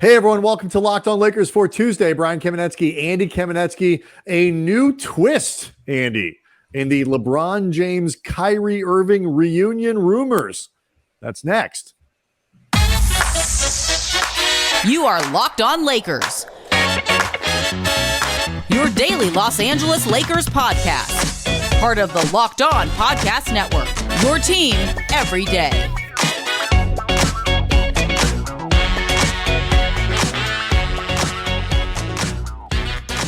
Hey, everyone. Welcome to Locked On Lakers for Tuesday. Brian Kamenetsky, Andy Kamenetsky. A new twist, Andy, in the LeBron James, Kyrie Irving reunion rumors. That's next. You are Locked On Lakers, your daily Los Angeles Lakers podcast. Part of the Locked On Podcast Network, your team every day.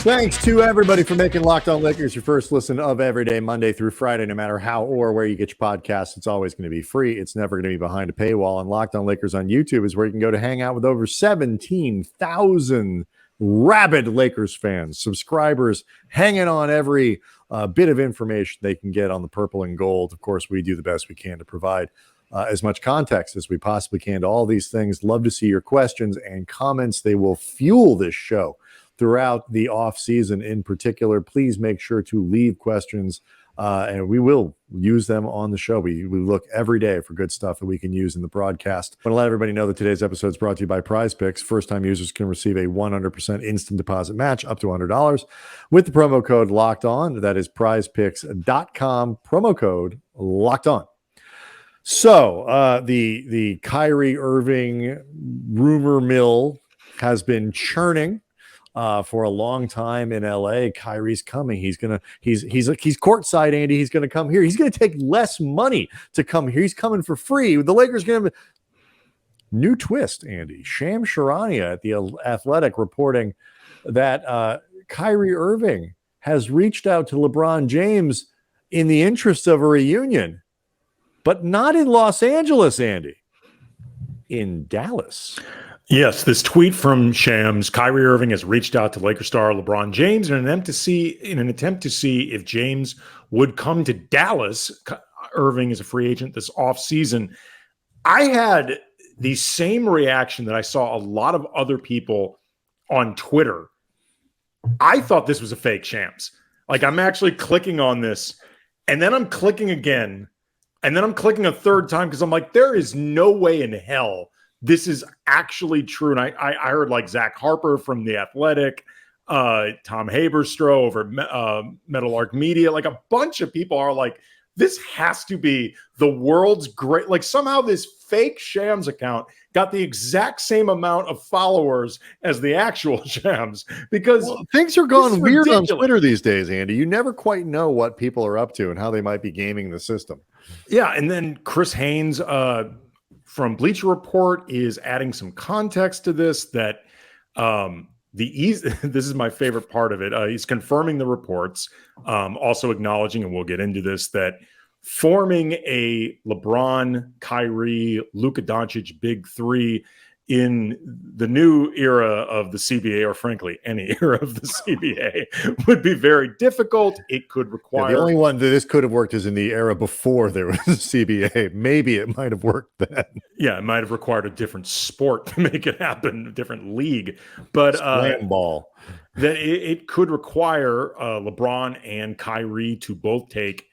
Thanks to everybody for making Locked On Lakers your first listen of every day, Monday through Friday. No matter how or where you get your podcasts, it's always going to be free. It's never going to be behind a paywall. And Locked On Lakers on YouTube is where you can go to hang out with over 17,000 rabid Lakers fans, subscribers, hanging on every bit of information they can get on the purple and gold. Of course, we do the best we can to provide as much context as we possibly can to all these things. Love to see your questions and comments. They will fuel this show throughout the off season. In particular, please make sure to leave questions and we will use them on the show. We look every day for good stuff that we can use in the broadcast. I want to let everybody know that today's episode is brought to you by Prize Picks. First-time users can receive a 100% instant deposit match up to $100 with the promo code Locked On. That is prizepicks.com, promo code Locked On. So the Kyrie Irving rumor mill has been churning for a long time in LA. Kyrie's coming. He's courtside, Andy. He's gonna come here. He's gonna take less money to come here. He's coming for free. The Lakers gonna have a new twist, Andy. Charania at the Athletic reporting that Kyrie Irving has reached out to LeBron James in the interest of a reunion, but not in Los Angeles, Andy. In Dallas. Yes, this tweet from Shams: Kyrie Irving has reached out to Lakers star LeBron James in an attempt to see if James would come to Dallas. Irving is a free agent this offseason. I had the same reaction that I saw a lot of other people on Twitter. I thought this was a fake Shams. Like, I'm actually clicking on this, and then I'm clicking again, and then I'm clicking a third time because I'm like, there is no way in hell this is actually true. And I heard like Zach Harper from The Athletic, Tom Haberstroh over Meadowlark Media, like a bunch of people are like, this has to be the world's great. Like, somehow this fake Shams account got the exact same amount of followers as the actual Shams, because things are going weird on Twitter these days, Andy. You never quite know what people are up to and how they might be gaming the system. Yeah. And then Chris Haynes, from Bleacher Report, is adding some context to this, that this is my favorite part of it. He's confirming the reports, also acknowledging, and we'll get into this, that forming a LeBron, Kyrie, Luka Doncic big three in the new era of the CBA, or frankly, any era of the CBA, would be very difficult. It could require... the only one that this could have worked is in the era before there was a CBA. Maybe it might have worked then. Yeah, it might have required a different sport to make it happen, a different league. But slam ball. That it could require LeBron and Kyrie to both take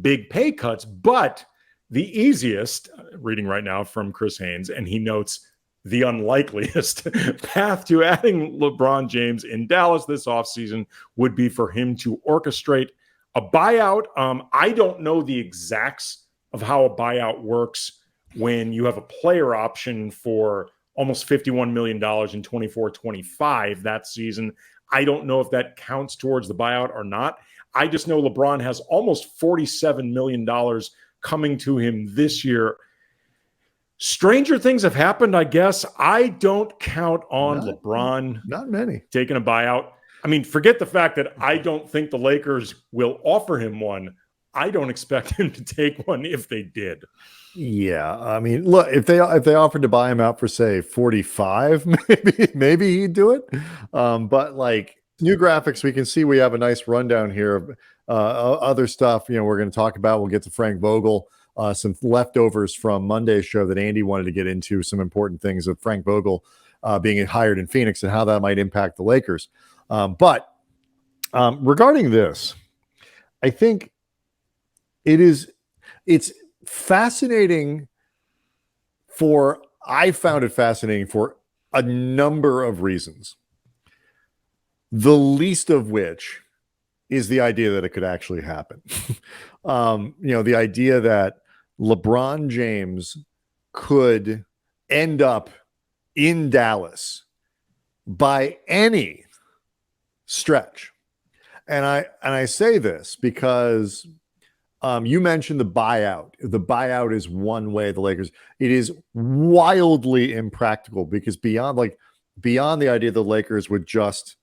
big pay cuts. But the easiest, reading right now from Chris Haynes, and he notes, the unlikeliest path to adding LeBron James in Dallas this offseason would be for him to orchestrate a buyout. I don't know the exacts of how a buyout works when you have a player option for almost $51 million in 24-25 that season. I don't know if that counts towards the buyout or not. I just know LeBron has almost $47 million coming to him this year. Stranger things have happened, I guess. I don't count on LeBron not many taking a buyout. I mean, forget the fact that I don't think the Lakers will offer him one. I don't expect him to take one if they did. Yeah, I mean, look, if they offered to buy him out for, say, 45, maybe he'd do it. But like, new graphics, we can see we have a nice rundown here of other stuff. You know, we're going to talk about. We'll get to Frank Vogel. Some leftovers from Monday's show that Andy wanted to get into, some important things of Frank Vogel being hired in Phoenix and how that might impact the Lakers. But regarding this, I think it's fascinating I found it fascinating for a number of reasons, the least of which is the idea that it could actually happen. The idea that LeBron James could end up in Dallas by any stretch. And I say this because you mentioned the buyout. The buyout is one way the Lakers. It is wildly impractical because beyond the idea the Lakers would just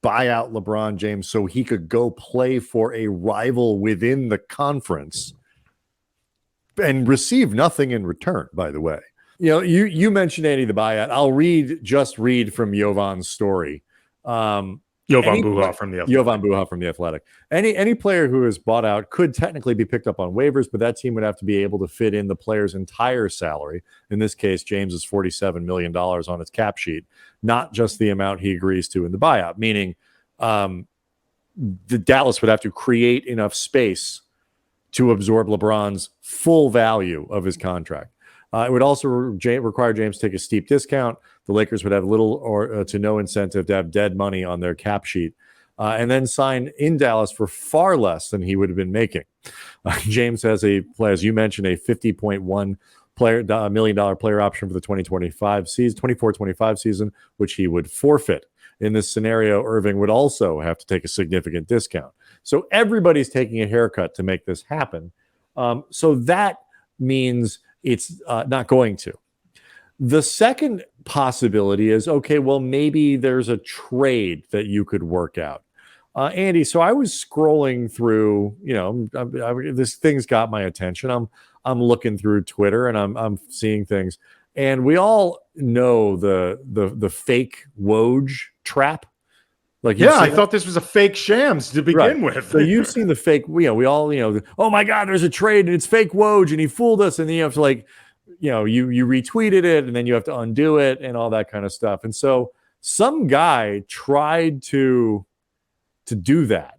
buy out LeBron James so he could go play for a rival within the conference and receive nothing in return, by the way. You mentioned, Andy, the buyout. I'll read from Jovan's story. Jovan Buha from the Athletic. Any player who is bought out could technically be picked up on waivers, but that team would have to be able to fit in the player's entire salary. In this case, James is $47 million on its cap sheet, not just the amount he agrees to in the buyout, meaning the Dallas would have to create enough space to absorb LeBron's full value of his contract. It would also require James to take a steep discount. The Lakers would have little or to no incentive to have dead money on their cap sheet, and then sign in Dallas for far less than he would have been making. James has as you mentioned, a $50.1 million player option for the 24-25 season, which he would forfeit. In this scenario, Irving would also have to take a significant discount. So everybody's taking a haircut to make this happen. So that means it's not going to. The second possibility is, okay, well, maybe there's a trade that you could work out. Andy, so I was scrolling through, this thing's got my attention. I'm looking through Twitter and I'm seeing things. And we all know the fake Woj trap. I thought this was a fake Shams to begin with. So you've seen the fake, we all, oh my God, there's a trade and it's fake Woj and he fooled us. And then you have to you retweeted it and then you have to undo it and all that kind of stuff. And so some guy tried to do that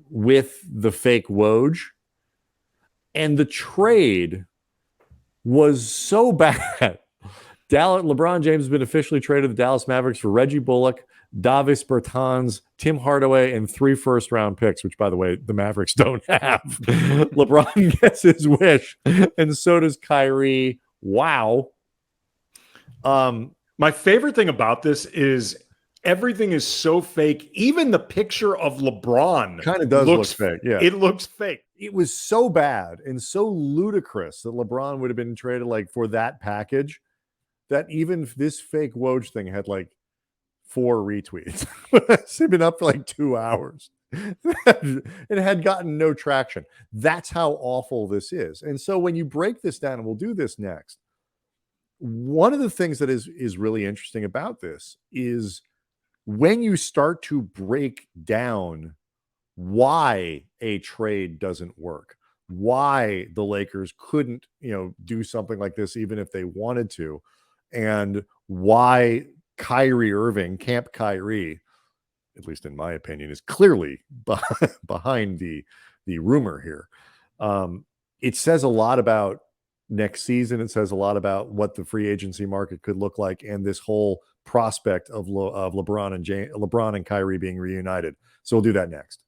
with the fake Woj, and the trade was so bad. LeBron James has been officially traded to the Dallas Mavericks for Reggie Bullock, Davis Bertans, Tim Hardaway, and 3 first-round picks, which, by the way, the Mavericks don't have. LeBron gets his wish, and so does Kyrie. Wow. My favorite thing about this is everything is so fake. Even the picture of LeBron kind of does look fake. Yeah, it looks fake. It was so bad and so ludicrous that LeBron would have been traded for that package that even this fake Woj thing had 4 retweets. It's been up for 2 hours. It had gotten no traction. That's how awful this is. And so when you break this down, and we'll do this next, one of the things that is really interesting about this is when you start to break down why a trade doesn't work, why the Lakers couldn't, do something like this even if they wanted to, and why Kyrie Irving, Camp Kyrie, at least in my opinion, is clearly behind the rumor here. It says a lot about next season. It says a lot about what the free agency market could look like, and this whole prospect of LeBron and Kyrie being reunited. So we'll do that next.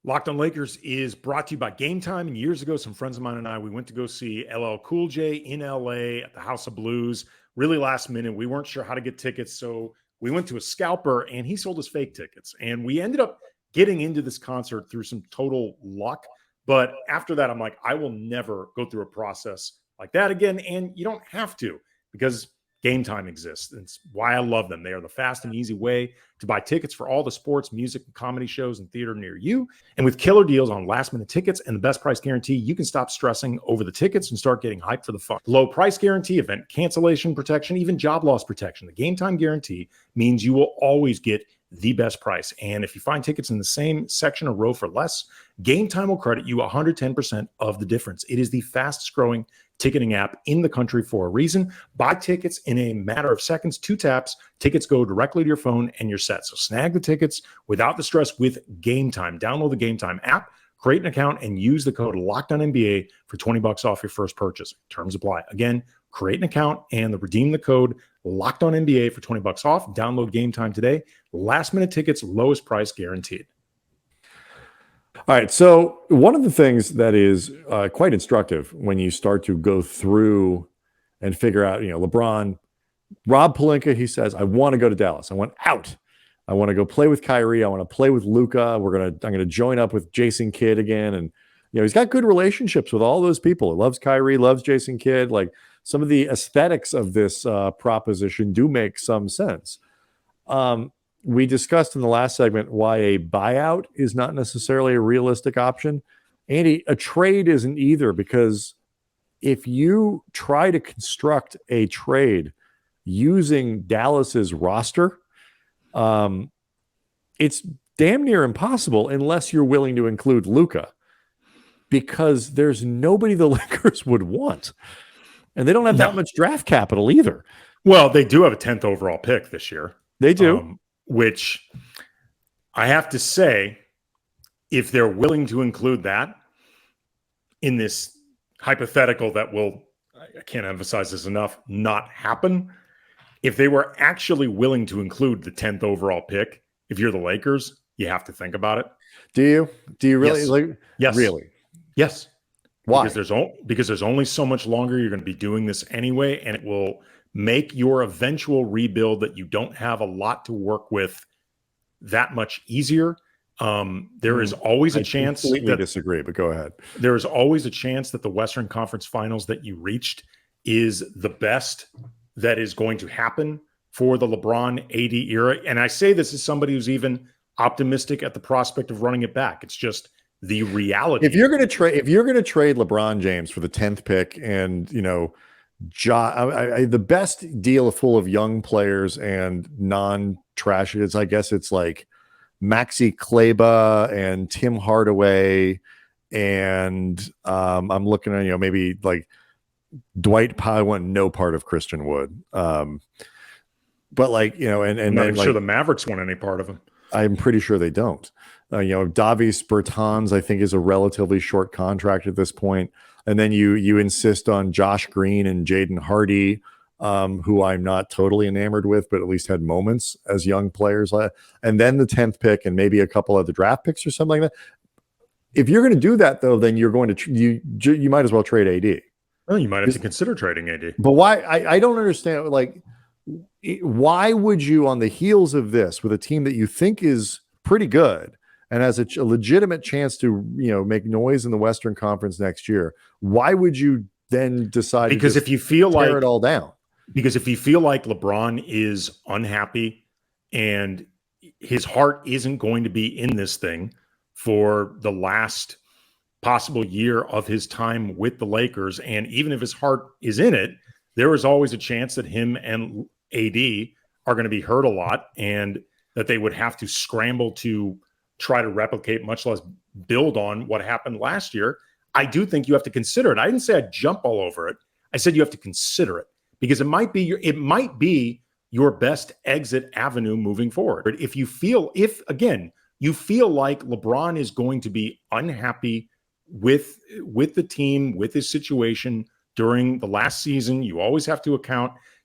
Locked on Lakers is brought to you by Game Time. And years ago, some friends of mine and I, we went to go see LL Cool J in LA at the House of Blues. Really last minute. We weren't sure how to get tickets. So we went to a scalper and he sold us fake tickets. And we ended up getting into this concert through some total luck. But after that, I'm like, I will never go through a process like that again. And you don't have to, because Game Time exists. It's why I love them. They are the fast and easy way to buy tickets for all the sports, music, and comedy shows and theater near you. And with killer deals on last-minute tickets and the best price guarantee, you can stop stressing over the tickets and start getting hyped for the fun. Low price guarantee, event cancellation protection, even job loss protection. The Game Time guarantee means you will always get the best price. And if you find tickets in the same section or row for less, Game Time will credit you 110% of the difference. It is the fastest growing ticketing app in the country for a reason. Buy tickets in a matter of seconds, 2 taps. Tickets go directly to your phone and you're set. So snag the tickets without the stress with Game Time. Download the Game Time app, create an account, and use the code LOCKEDONNBA for $20 off your first purchase. Terms apply. Again, create an account and redeem the code Locked On NBA for $20 off. Download Game Time today. Last minute tickets, lowest price guaranteed. All right. So one of the things that is quite instructive when you start to go through and figure out, LeBron, Rob Pelinka, he says, I want to go to Dallas. I want out. I want to go play with Kyrie. I want to play with Luka. I'm going to join up with Jason Kidd again. And, he's got good relationships with all those people. He loves Kyrie, loves Jason Kidd. Like, some of the aesthetics of this proposition do make some sense. We discussed in the last segment why a buyout is not necessarily a realistic option. Andy, a trade isn't either, because if you try to construct a trade using Dallas's roster, it's damn near impossible unless you're willing to include Luka, because there's nobody the Lakers would want. And they don't have that much draft capital either. Well, they do have a 10th overall pick this year. They do. Which I have to say, if they're willing to include that in this hypothetical that will, I can't emphasize this enough, not happen. If they were actually willing to include the 10th overall pick, if you're the Lakers, you have to think about it. Do you? Do you really? Yes. Yes. Really? Yes. Why? Because there's only so much longer you're going to be doing this anyway, and it will make your eventual rebuild that you don't have a lot to work with that much easier. There is always a chance. I completely disagree, but go ahead. There is always a chance that the Western Conference Finals that you reached is the best that is going to happen for the LeBron AD era. And I say this as somebody who's even optimistic at the prospect of running it back. It's just the reality. If you're going to trade LeBron James for the 10th pick, and the best deal full of young players and non-trash, I guess it's like Maxi Kleber and Tim Hardaway, and I'm looking at maybe like Dwight Powell. Want no part of Christian Wood, but like and I'm not then, sure the Mavericks want any part of him. I'm pretty sure they don't. Davis Bertans, I think, is a relatively short contract at this point. And then you insist on Josh Green and Jaden Hardy, who I'm not totally enamored with, but at least had moments as young players. And then the 10th pick and maybe a couple of the draft picks or something like that. If you're going to do that, though, then you're going to you might as well trade AD. Well, you might have to consider trading AD. But why? I don't understand. Like, why would you, on the heels of this, with a team that you think is pretty good and has a legitimate chance to make noise in the Western Conference next year, why would you then decide because to if you feel tear like it all down? Because if you feel like LeBron is unhappy and his heart isn't going to be in this thing for the last possible year of his time with the Lakers, and even if his heart is in it, there is always a chance that him and AD are going to be hurt a lot, and that they would have to scramble to try to replicate, much less build on what happened last year. I do think you have to consider it. I didn't say I'd jump all over it. I said you have to consider it, because it might be your best exit avenue moving forward. If you feel like LeBron is going to be unhappy with the team, with his situation during the last season, you always have to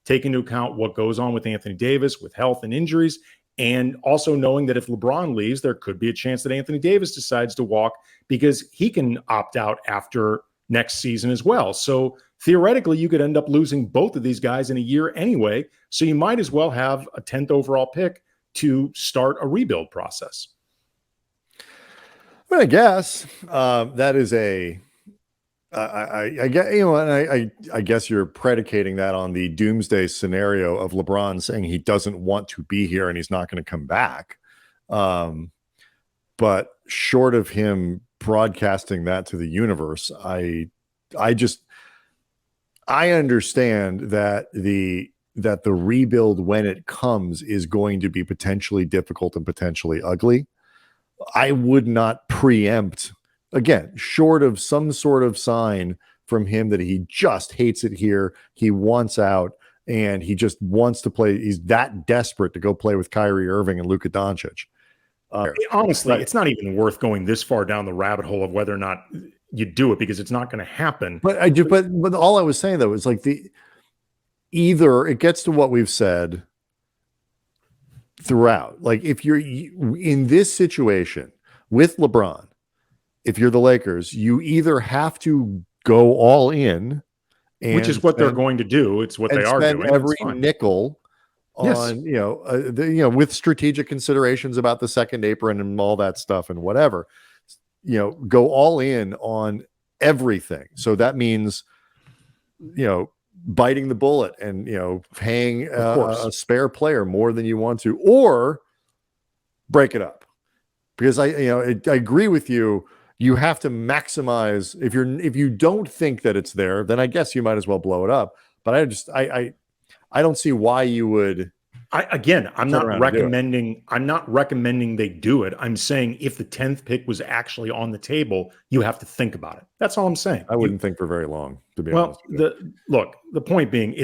take into account what goes on with Anthony Davis, with health and injuries, and also knowing that if LeBron leaves, there could be a chance that Anthony Davis decides to walk, because he can opt out after next season as well. So theoretically, you could end up losing both of these guys in a year anyway. So you might as well have a 10th overall pick to start a rebuild process. Well, I guess that is I guess you're predicating that on the doomsday scenario of LeBron saying he doesn't want to be here and he's not going to come back. But short of him broadcasting that to the universe, I understand that the rebuild, when it comes, is going to be potentially difficult and potentially ugly. I would not preempt, again, short of some sort of sign from him that he just hates it here, he wants out, and he just wants to play. He's that desperate to go play with Kyrie Irving and Luka Doncic. Honestly, it's not even worth going this far down the rabbit hole of whether or not you do it, because it's not going to happen. But all I was saying, though, is like either it gets to what we've said throughout. Like if you're in this situation with LeBron, if you're the Lakers, you either have to go all in, and which is what they're going to do. It's what they are doing. Every nickel on, with strategic considerations about the second apron and all that stuff and whatever, go all in on everything. So that means, biting the bullet and, paying a spare player more than you want to, or break it up. Because I agree with you. You have to maximize. If you don't think that it's there, then I guess you might as well blow it up. But I don't see why you would. I'm not recommending they do it. I'm saying if the 10th pick was actually on the table, you have to think about it. That's all I'm saying. I wouldn't think for very long, to be honest. The point being,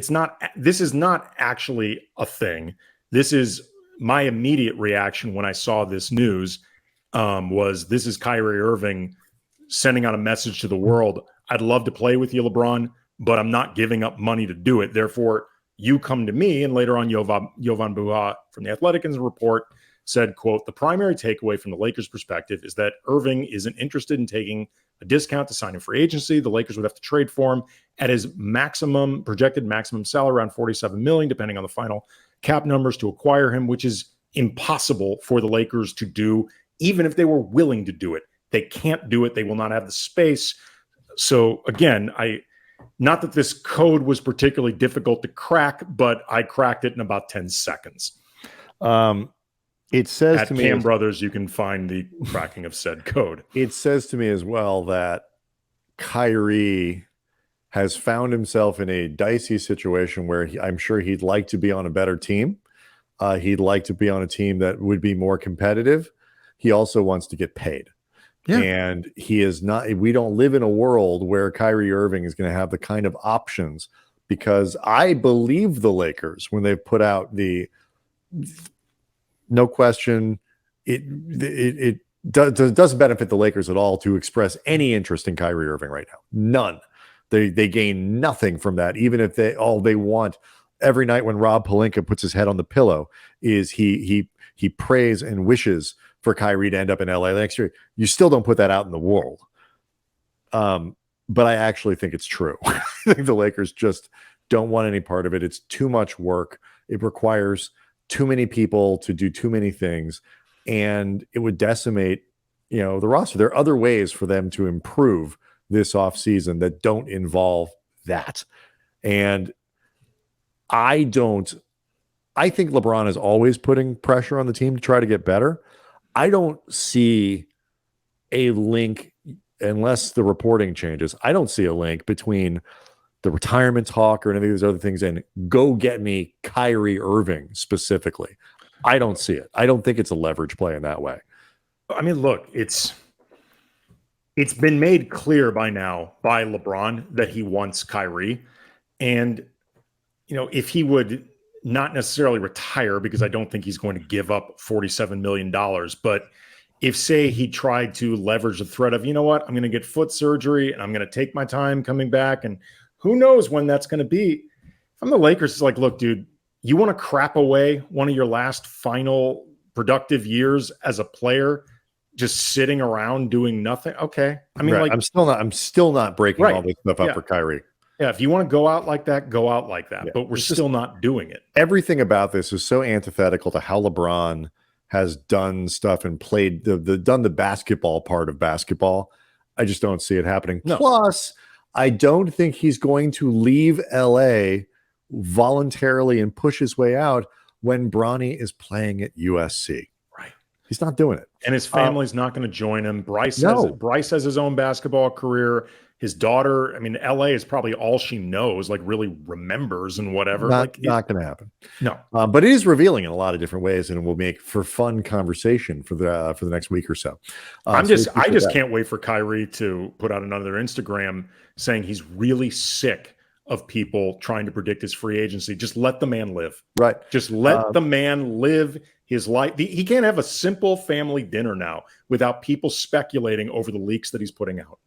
this is not actually a thing. This is my immediate reaction when I saw this news. This is Kyrie Irving sending out a message to the world. I'd love to play with you, LeBron, but I'm not giving up money to do it. Therefore, you come to me. And later on, Jovan Buha from The Athletic in his report said, quote, the primary takeaway from the Lakers' perspective is that Irving isn't interested in taking a discount to sign in free agency. The Lakers would have to trade for him at his projected maximum salary, around $47 million, depending on the final cap numbers, to acquire him, which is impossible for the Lakers to do. Even if they were willing to do it, they can't do it. They will not have the space. So again, not that this code was particularly difficult to crack, but I cracked it in about 10 seconds. It says at to me, Cam Brothers, you can find the cracking of said code. It says to me as well that Kyrie has found himself in a dicey situation where I'm sure he'd like to be on a better team. He'd like to be on a team that would be more competitive. He also wants to get paid. Yeah. And he is not, we don't live in a world where Kyrie Irving is going to have the kind of options, because I believe the Lakers when they've put out no question, it doesn't benefit the Lakers at all to express any interest in Kyrie Irving right now. None. They gain nothing from that. Even if all they want every night when Rob Pelinka puts his head on the pillow is he prays and wishes for Kyrie to end up in LA next year. You still don't put that out in the world. But I actually think it's true. I think the Lakers just don't want any part of it. It's too much work. It requires too many people to do too many things, and it would decimate, the roster. There are other ways for them to improve this offseason that don't involve that. And I think LeBron is always putting pressure on the team to try to get better. I don't see a link, unless the reporting changes. I don't see a link between the retirement talk or any of these other things and go get me Kyrie Irving specifically. I don't see it. I don't think it's a leverage play in that way. I mean, look, it's been made clear by now by LeBron that he wants Kyrie. And, if he would not necessarily retire, because I don't think he's going to give up $47 million. But if, say, he tried to leverage the threat of, I'm going to get foot surgery and I'm going to take my time coming back, and who knows when that's going to be. If I'm the Lakers, it's like, look, dude, you want to crap away one of your last final productive years as a player, just sitting around doing nothing? Okay. I mean, right. I'm still not breaking all this stuff up for Kyrie. Yeah, if you want to go out like that, go out like that. Yeah. But we're still not doing it. Everything about this is so antithetical to how LeBron has done stuff and played done the basketball part of basketball. I just don't see it happening. No. Plus, I don't think he's going to leave LA voluntarily and push his way out when Bronny is playing at USC. Right. He's not doing it. And his family's not going to join him. Bryce has his own basketball career. His daughter, LA is probably all she knows, like really remembers and whatever. Not going to happen. No. But it is revealing in a lot of different ways, and it will make for fun conversation for the next week or so. I just can't wait for Kyrie to put out another Instagram saying he's really sick of people trying to predict his free agency. Just let the man live. Right. Just let the man live his life. He can't have a simple family dinner now without people speculating over the leaks that he's putting out.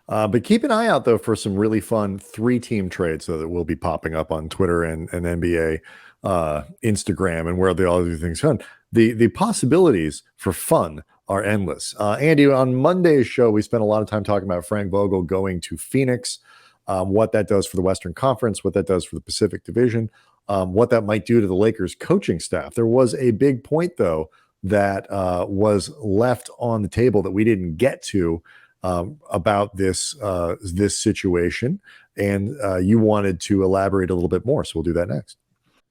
But keep an eye out, though, for some really fun 3-team trades that will be popping up on Twitter and NBA, Instagram, and where the all these things fun. The possibilities for fun are endless. Andy, on Monday's show, we spent a lot of time talking about Frank Vogel going to Phoenix, what that does for the Western Conference, what that does for the Pacific Division, what that might do to the Lakers coaching staff. There was a big point, though, that was left on the table that we didn't get to about this situation, and you wanted to elaborate a little bit more, so we'll do that next.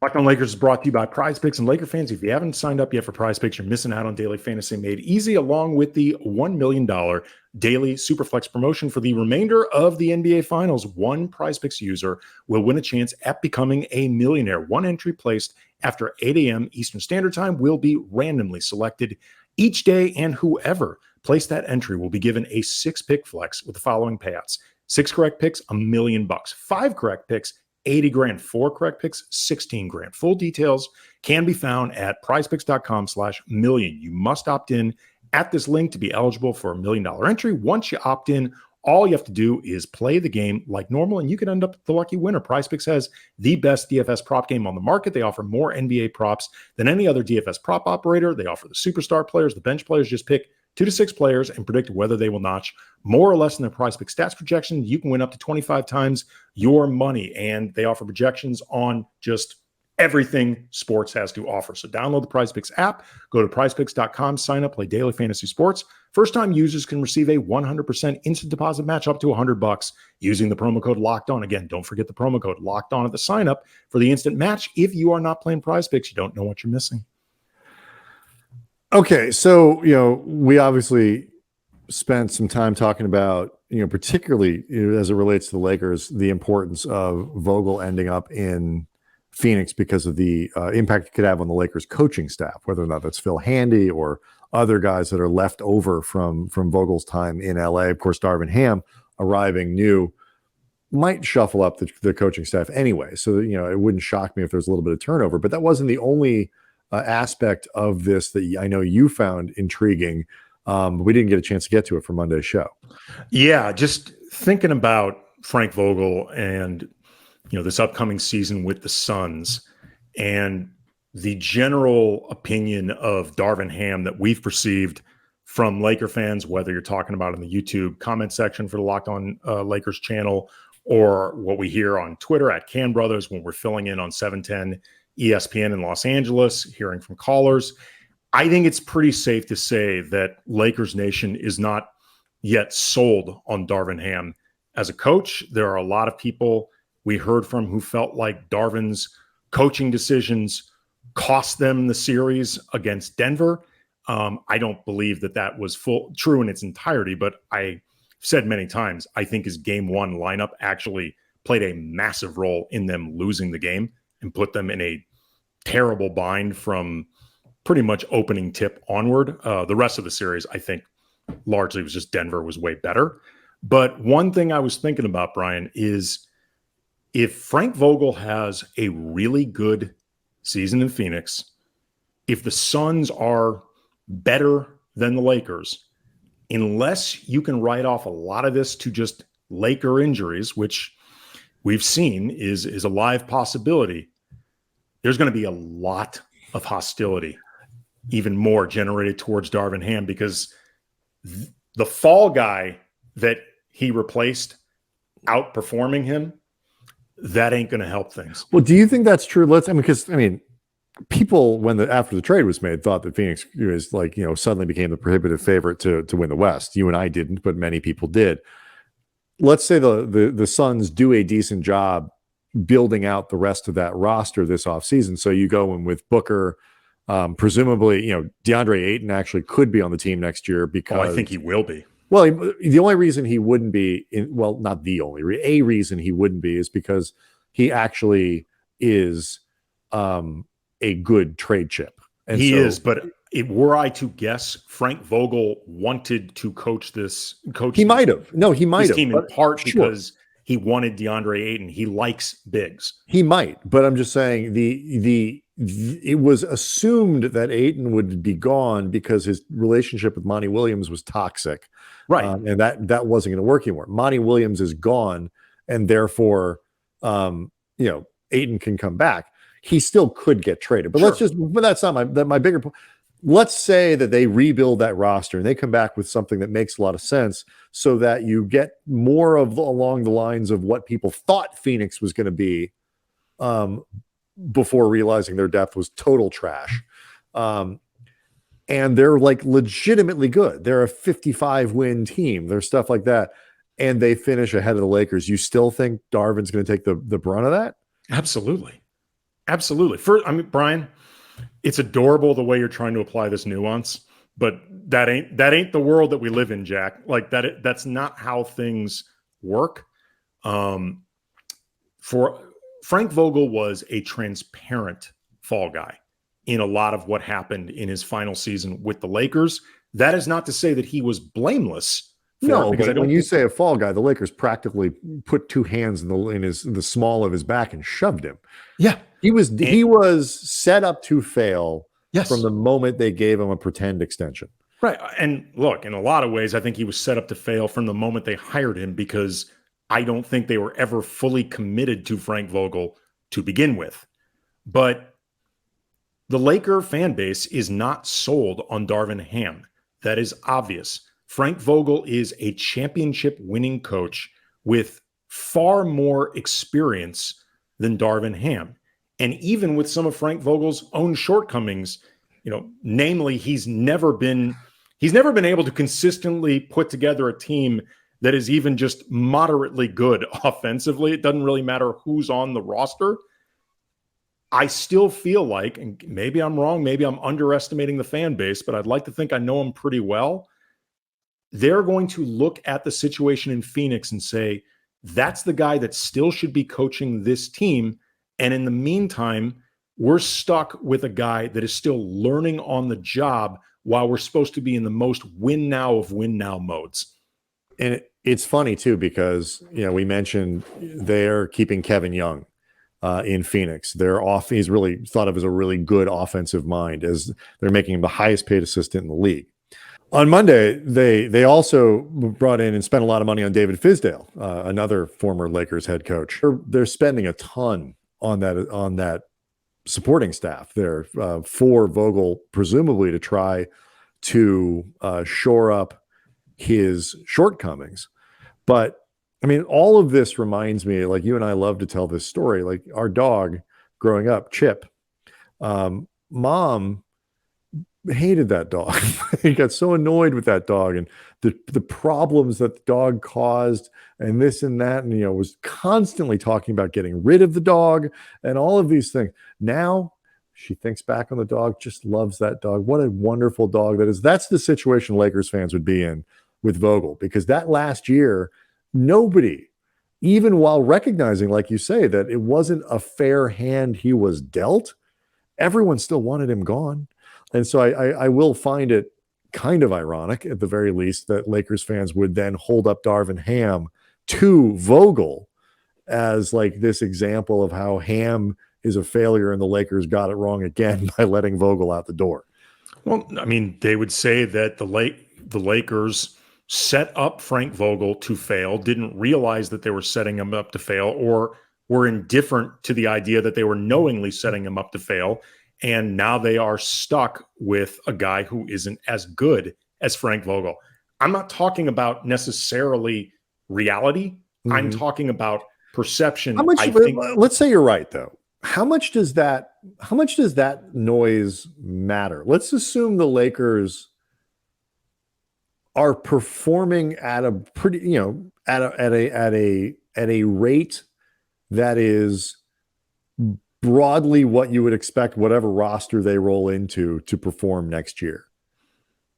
Locked On Lakers is brought to you by Prize Picks. And Laker fans, if you haven't signed up yet for Prize Picks, you're missing out on daily fantasy made easy, along with the $1 million daily Superflex promotion for the remainder of the NBA Finals. One Prize Picks user will win a chance at becoming a millionaire. One entry placed after 8 a.m. Eastern Standard Time will be randomly selected each day, and whoever placed that entry will be given a 6-pick flex with the following payouts. 6 correct picks, $1 million. 5 correct picks, 80 grand. 4 correct picks, 16 grand. Full details can be found at prizepicks.com/million. You must opt in at this link to be eligible for $1 million entry. Once you opt in, all you have to do is play the game like normal, and you could end up the lucky winner. PrizePicks has the best DFS prop game on the market. They offer more NBA props than any other DFS prop operator. They offer the superstar players, the bench players. Just pick 2 to 6 players and predict whether they will notch more or less in their PrizePicks stats projection. You can win up to 25 times your money, and they offer projections on just everything sports has to offer. So download the PrizePicks app, go to prizepicks.com, sign up, play daily fantasy sports. First-time users can receive a 100% instant deposit match up to $100 using the promo code Locked On. Again, don't forget the promo code Locked On at the sign up for the instant match. If you are not playing PrizePicks, you don't know what you're missing. Okay, so we obviously spent some time talking about particularly as it relates to the Lakers, the importance of Vogel ending up in Phoenix because of the impact it could have on the Lakers coaching staff, whether or not that's Phil Handy or other guys that are left over from Vogel's time in LA. Of course, Darvin Ham arriving new might shuffle up the coaching staff anyway. So, it wouldn't shock me if there's a little bit of turnover, but that wasn't the only aspect of this that I know you found intriguing. We didn't get a chance to get to it for Monday's show. Yeah, just thinking about Frank Vogel and this upcoming season with the Suns and the general opinion of Darvin Ham that we've perceived from Laker fans, whether you're talking about in the YouTube comment section for the Locked On Lakers channel or what we hear on Twitter at Can Brothers when we're filling in on 710 ESPN in Los Angeles, hearing from callers. I think it's pretty safe to say that Lakers Nation is not yet sold on Darvin Ham as a coach. There are a lot of people we heard from who felt like Darvin's coaching decisions cost them the series against Denver. I don't believe that was true in its entirety, but I said many times, I think his game 1 lineup actually played a massive role in them losing the game and put them in a terrible bind from pretty much opening tip onward. The rest of the series, I think, largely was just Denver was way better. But one thing I was thinking about, Brian, is if Frank Vogel has a really good season in Phoenix, if the Suns are better than the Lakers, unless you can write off a lot of this to just Laker injuries, which we've seen is a live possibility, there's going to be a lot of hostility, even more generated towards Darvin Ham, because the fall guy that he replaced outperforming him, that ain't going to help things. Well, do you think that's true? Because people after the trade was made thought that Phoenix was suddenly became the prohibitive favorite to win the West. You and I didn't, but many people did. Let's say the Suns do a decent job building out the rest of that roster this offseason. So you go in with Booker, presumably, DeAndre Ayton actually could be on the team next year because I think he will be. Well, the only reason he wouldn't be not the only a reason he wouldn't be is because he actually is a good trade chip. And he is, but were I to guess, Frank Vogel wanted to coach. He might have. No, he might have. Team in part because he wanted DeAndre Ayton. He likes bigs. He might, but I'm just saying it was assumed that Ayton would be gone because his relationship with Monty Williams was toxic, Right? And that wasn't going to work anymore. Monty Williams is gone, and therefore, Ayton can come back. He still could get traded, but but that's not my bigger point. Let's say that they rebuild that roster and they come back with something that makes a lot of sense so that you get more of along the lines of what people thought Phoenix was going to be before realizing their depth was total trash. And they're like legitimately good. They're a 55-win team. There's stuff like that. And they finish ahead of the Lakers. You still think Darvin's going to take the brunt of that? Absolutely. Brian, it's adorable the way you're trying to apply this nuance, but that ain't the world that we live in, Jack. Like that's not how things work. For Frank Vogel was a transparent fall guy in a lot of what happened in his final season with the Lakers. That is not to say that he was blameless. No, because when you say a fall guy, the Lakers practically put two hands in the small of his back and shoved him. Yeah. He was set up to fail from the moment they gave him a pretend extension. Right. And look, in a lot of ways, I think he was set up to fail from the moment they hired him because I don't think they were ever fully committed to Frank Vogel to begin with. But the Laker fan base is not sold on Darvin Ham. That is obvious. Frank Vogel is a championship winning coach with far more experience than Darvin Ham. And even with some of Frank Vogel's own shortcomings, namely he's never been able to consistently put together a team that is even just moderately good offensively. It doesn't really matter who's on the roster. I still feel like, and maybe I'm wrong, maybe I'm underestimating the fan base, but I'd like to think I know them pretty well. They're going to look at the situation in Phoenix and say, that's the guy that still should be coaching this team. And in the meantime, we're stuck with a guy that is still learning on the job while we're supposed to be in the most win now of win now modes. And it's funny too, because, we mentioned they're keeping Kevin Young in Phoenix. He's really thought of as a really good offensive mind, as they're making him the highest paid assistant in the league. On Monday, they also brought in and spent a lot of money on David Fizdale, another former Lakers head coach. They're spending a ton on that supporting staff there for Vogel, presumably to try to shore up his shortcomings. But I mean, all of this reminds me, like you and I love to tell this story, like our dog growing up, Chip, mom hated that dog. He got so annoyed with that dog and the problems that the dog caused and this and that, and was constantly talking about getting rid of the dog and all of these things. Now she thinks back on the dog, just loves that dog. What a wonderful dog that is. That's the situation Lakers fans would be in with Vogel, because that last year, nobody, even while recognizing, like you say, that it wasn't a fair hand he was dealt, everyone still wanted him gone. And so I will find it kind of ironic, at the very least, that Lakers fans would then hold up Darvin Ham to Vogel as like this example of how Ham is a failure and the Lakers got it wrong again by letting Vogel out the door. Well, I mean, they would say that the Lakers set up Frank Vogel to fail, didn't realize that they were setting him up to fail, or were indifferent to the idea that they were knowingly setting him up to fail. And now they are stuck with a guy who isn't as good as Frank Vogel. I'm not talking about necessarily reality. Mm-hmm. I'm talking about perception. Let's say you're right, though. How much does that noise matter? Let's assume the Lakers are performing at a pretty, at a rate that is broadly what you would expect whatever roster they roll into to perform next year.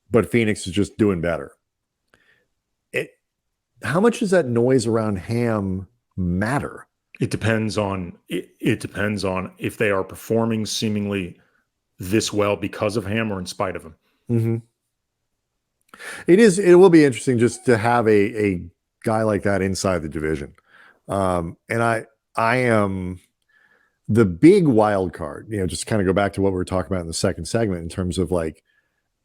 But Phoenix is just doing better. How much does that noise around Ham matter? It depends on if they are performing seemingly this well because of Ham or in spite of him. Mm-hmm. It will be interesting just to have a guy like that inside the division. And I am the big wild card, just kind of go back to what we were talking about in the second segment in terms of like,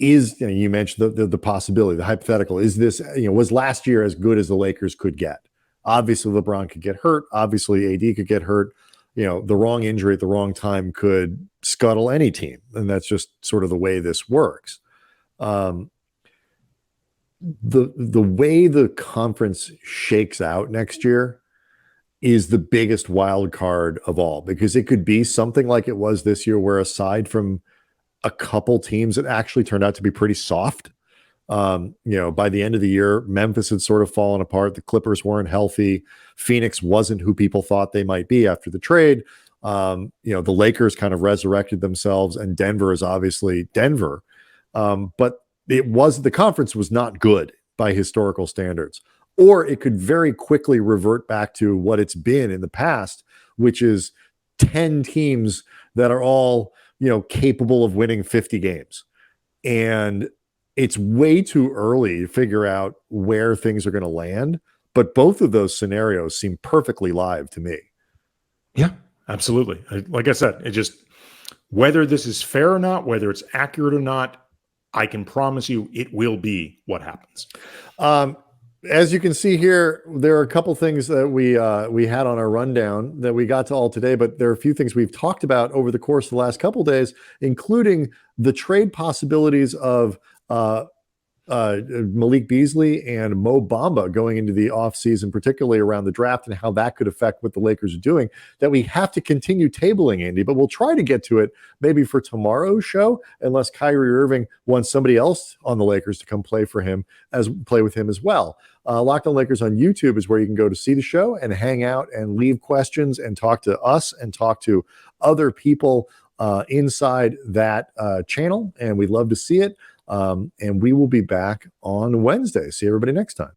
you mentioned the possibility, the hypothetical, is this, was last year as good as the Lakers could get? Obviously LeBron could get hurt. Obviously AD could get hurt. The wrong injury at the wrong time could scuttle any team. And that's just sort of the way this works. The way the conference shakes out next year is the biggest wild card of all, because it could be something like it was this year, where aside from a couple teams that actually turned out to be pretty soft, by the end of the year, Memphis had sort of fallen apart. The Clippers weren't healthy. Phoenix wasn't who people thought they might be after the trade. The Lakers kind of resurrected themselves, and Denver is obviously Denver. But the conference was not good by historical standards, or it could very quickly revert back to what it's been in the past, which is 10 teams that are all, capable of winning 50 games. And it's way too early to figure out where things are going to land. But both of those scenarios seem perfectly live to me. Yeah, absolutely. Like I said, it just, whether this is fair or not, whether it's accurate or not, I can promise you it will be what happens. As you can see here, there are a couple things that we had on our rundown that we got to all today, but there are a few things we've talked about over the course of the last couple of days, including the trade possibilities of Malik Beasley and Mo Bamba going into the offseason, particularly around the draft, and how that could affect what the Lakers are doing, that we have to continue tabling, Andy, but we'll try to get to it maybe for tomorrow's show, unless Kyrie Irving wants somebody else on the Lakers to come play with him as well. Locked On Lakers on YouTube is where you can go to see the show and hang out and leave questions and talk to us and talk to other people inside that channel. And we'd love to see it. And we will be back on Wednesday. See everybody next time.